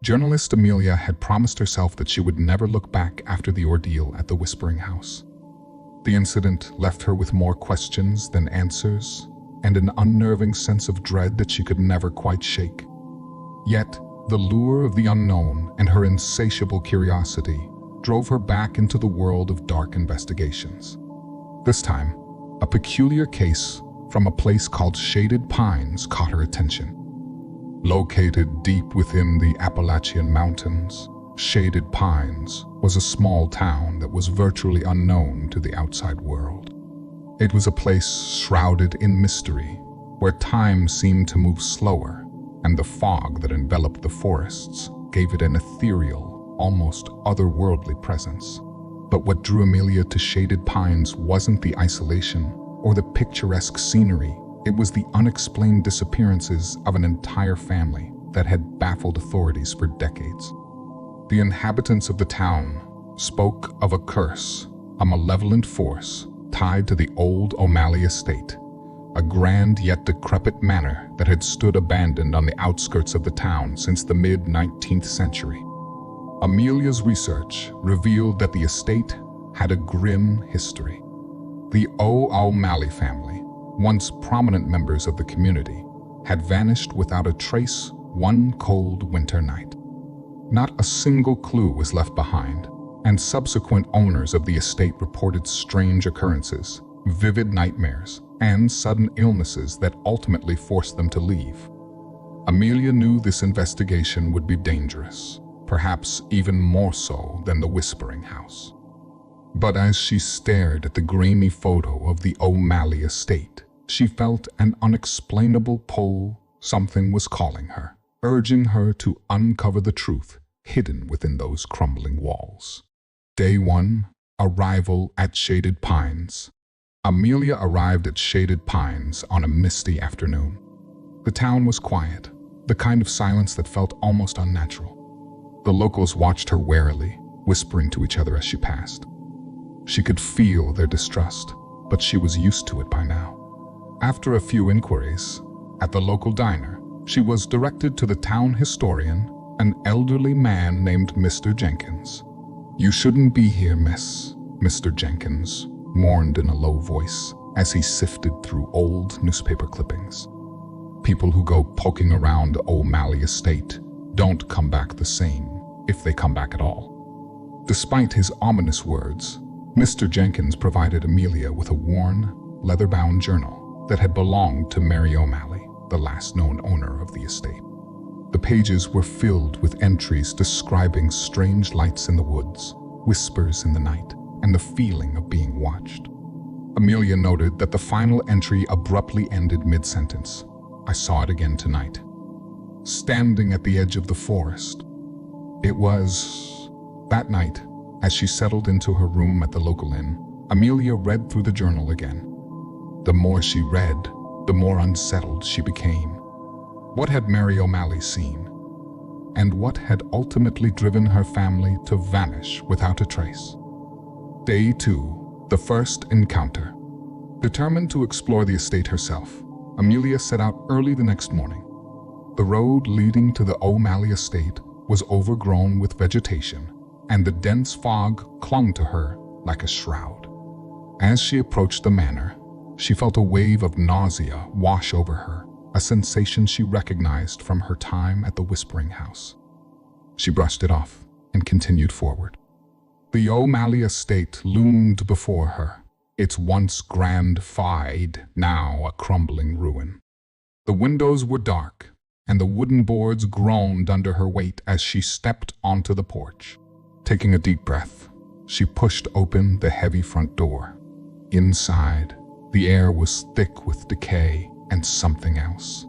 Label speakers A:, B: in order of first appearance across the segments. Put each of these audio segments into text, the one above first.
A: Journalist Amelia had promised herself that she would never look back after the ordeal at the Whispering House. The incident left her with more questions than answers, and an unnerving sense of dread that she could never quite shake. Yet, the lure of the unknown and her insatiable curiosity drove her back into the world of dark investigations. This time, a peculiar case from a place called Shaded Pines caught her attention. Located deep within the Appalachian Mountains, Shaded Pines was a small town that was virtually unknown to the outside world. It was a place shrouded in mystery, where time seemed to move slower, and the fog that enveloped the forests gave it an ethereal, almost otherworldly presence. But what drew Amelia to Shaded Pines wasn't the isolation or the picturesque scenery. It was the unexplained disappearances of an entire family that had baffled authorities for decades. The inhabitants of the town spoke of a curse, a malevolent force tied to the old Amelia estate, a grand yet decrepit manor that had stood abandoned on the outskirts of the town since the mid-19th century. Amelia's research revealed that the estate had a grim history. The O'Malley family, once prominent members of the community, had vanished without a trace one cold winter night. Not a single clue was left behind, and subsequent owners of the estate reported strange occurrences, vivid nightmares, and sudden illnesses that ultimately forced them to leave. Amelia knew this investigation would be dangerous, perhaps even more so than the Whispering House. But as she stared at the grainy photo of the O'Malley estate, she felt an unexplainable pull. Something was calling her, urging her to uncover the truth hidden within those crumbling walls. Day 1, arrival at Shaded Pines. Amelia arrived at Shaded Pines on a misty afternoon. The town was quiet, the kind of silence that felt almost unnatural. The locals watched her warily, whispering to each other as she passed. She could feel their distrust, but she was used to it by now. After a few inquiries, at the local diner, she was directed to the town historian, an elderly man named Mr. Jenkins. "You shouldn't be here, miss," Mr. Jenkins mourned in a low voice as he sifted through old newspaper clippings. "People who go poking around O'Malley estate don't come back the same, if they come back at all." Despite his ominous words, Mr. Jenkins provided Amelia with a worn, leather-bound journal that had belonged to Mary O'Malley, the last known owner of the estate. The pages were filled with entries describing strange lights in the woods, whispers in the night, and the feeling of being watched. Amelia noted that the final entry abruptly ended mid-sentence. "I saw it again tonight." Standing at the edge of the forest. It was that night, as she settled into her room at the local inn, Amelia read through the journal again. The more she read, the more unsettled she became. What had Mary O'Malley seen? And what had ultimately driven her family to vanish without a trace? Day 2, the first encounter. Determined to explore the estate herself, Amelia set out early the next morning. The road leading to the O'Malley estate was overgrown with vegetation, and the dense fog clung to her like a shroud. As she approached the manor, she felt a wave of nausea wash over her, a sensation she recognized from her time at the Whispering House. She brushed it off and continued forward. The O'Malley estate loomed before her, its once grand fide now a crumbling ruin. The windows were dark, and the wooden boards groaned under her weight as she stepped onto the porch. Taking a deep breath, she pushed open the heavy front door. Inside, the air was thick with decay and something else.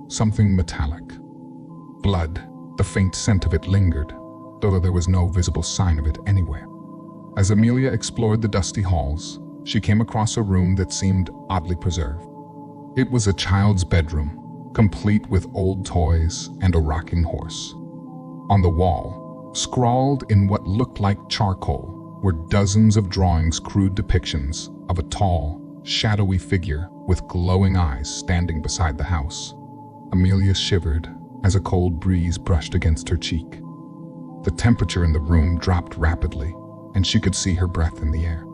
A: Something metallic. Blood. The faint scent of it lingered, though there was no visible sign of it anywhere. As Amelia explored the dusty halls, she came across a room that seemed oddly preserved. It was a child's bedroom, complete with old toys and a rocking horse. On the wall, scrawled in what looked like charcoal, were dozens of drawings, crude depictions of a tall, shadowy figure with glowing eyes standing beside the house. Amelia shivered as a cold breeze brushed against her cheek. The temperature in the room dropped rapidly, and she could see her breath in the air.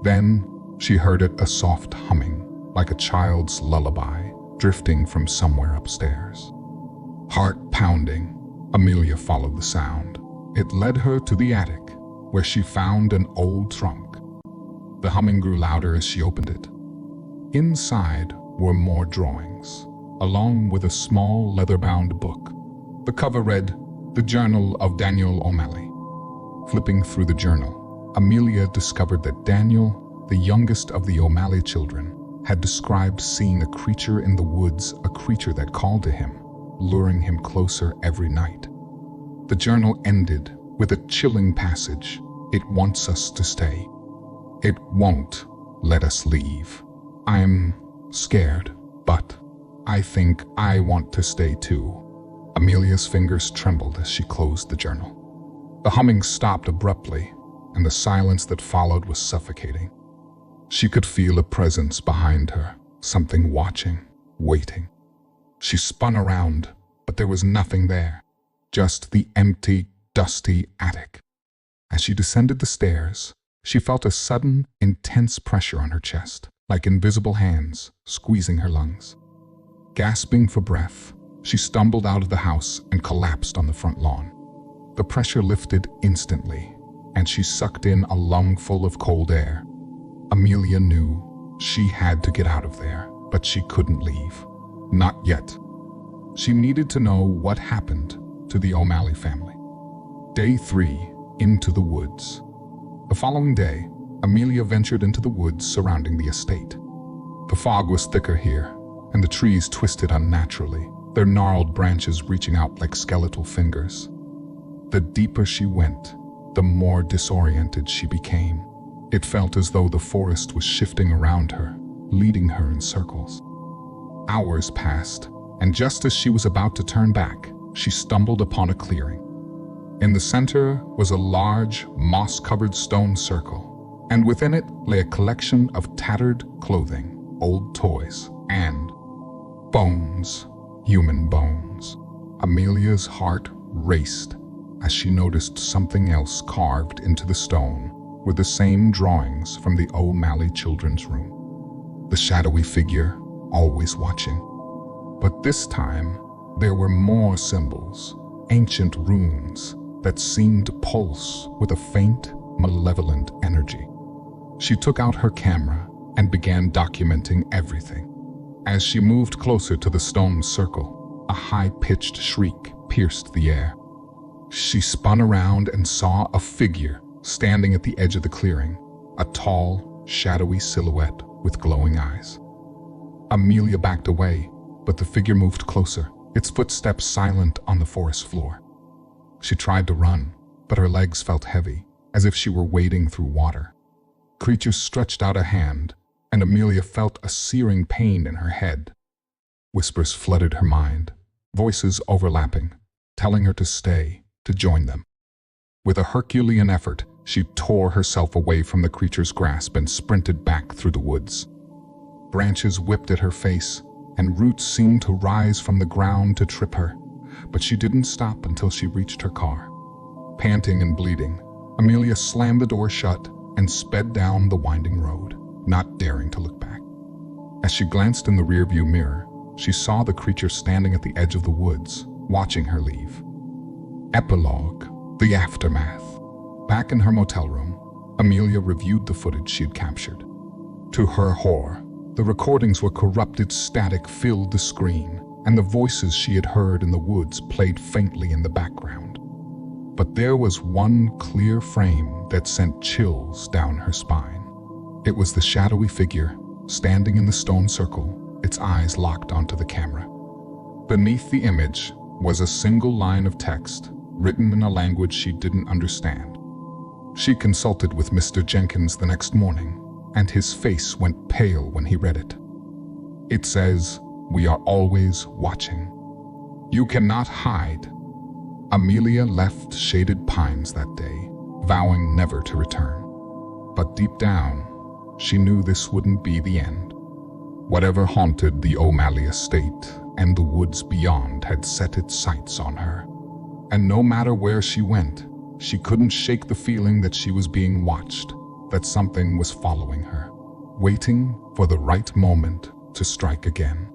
A: Then she heard it, a soft humming, like a child's lullaby, drifting from somewhere upstairs. Heart pounding, Amelia followed the sound. It led her to the attic, where she found an old trunk. The humming grew louder as she opened it. Inside were more drawings, along with a small leather-bound book. The cover read, "The Journal of Daniel O'Malley." Flipping through the journal, Amelia discovered that Daniel, the youngest of the O'Malley children, had described seeing a creature in the woods, a creature that called to him, luring him closer every night. The journal ended with a chilling passage. "It wants us to stay. It won't let us leave. I'm scared, but I think I want to stay too." Amelia's fingers trembled as she closed the journal. The humming stopped abruptly, and the silence that followed was suffocating. She could feel a presence behind her, something watching, waiting. She spun around, but there was nothing there, just the empty, dusty attic. As she descended the stairs, she felt a sudden, intense pressure on her chest, like invisible hands squeezing her lungs. Gasping for breath, she stumbled out of the house and collapsed on the front lawn. The pressure lifted instantly, and she sucked in a lungful of cold air. Amelia knew she had to get out of there, but she couldn't leave. Not yet. She needed to know what happened to the O'Malley family. Day 3, into the woods. The following day, Amelia ventured into the woods surrounding the estate. The fog was thicker here, and the trees twisted unnaturally, their gnarled branches reaching out like skeletal fingers. The deeper she went, the more disoriented she became. It felt as though the forest was shifting around her, leading her in circles. Hours passed, and just as she was about to turn back, she stumbled upon a clearing. In the center was a large, moss-covered stone circle, and within it lay a collection of tattered clothing, old toys, and bones, human bones. Amelia's heart raced as she noticed something else carved into the stone were the same drawings from the O'Malley children's room. The shadowy figure, always watching. But this time, there were more symbols, ancient runes that seemed to pulse with a faint, malevolent energy. She took out her camera and began documenting everything. As she moved closer to the stone circle, a high-pitched shriek pierced the air. She spun around and saw a figure standing at the edge of the clearing, a tall, shadowy silhouette with glowing eyes. Amelia backed away, but the figure moved closer, its footsteps silent on the forest floor. She tried to run, but her legs felt heavy, as if she were wading through water. The creature stretched out a hand, and Amelia felt a searing pain in her head. Whispers flooded her mind, voices overlapping, telling her to stay, to join them. With a Herculean effort, she tore herself away from the creature's grasp and sprinted back through the woods. Branches whipped at her face, and roots seemed to rise from the ground to trip her, but she didn't stop until she reached her car. Panting and bleeding, Amelia slammed the door shut and sped down the winding road, not daring to look back. As she glanced in the rearview mirror, she saw the creature standing at the edge of the woods, watching her leave. Epilogue, the aftermath. Back in her motel room, Amelia reviewed the footage she had captured. To her horror, the recordings were corrupted static filled the screen, and the voices she had heard in the woods played faintly in the background. But there was one clear frame that sent chills down her spine. It was the shadowy figure, standing in the stone circle, its eyes locked onto the camera. Beneath the image was a single line of text, written in a language she didn't understand. She consulted with Mr. Jenkins the next morning, and his face went pale when he read it. It says, "We are always watching. You cannot hide." Amelia left Shaded Pines that day, vowing never to return. But deep down, she knew this wouldn't be the end. Whatever haunted the O'Malley estate and the woods beyond had set its sights on her. And no matter where she went, she couldn't shake the feeling that she was being watched, that something was following her, waiting for the right moment to strike again.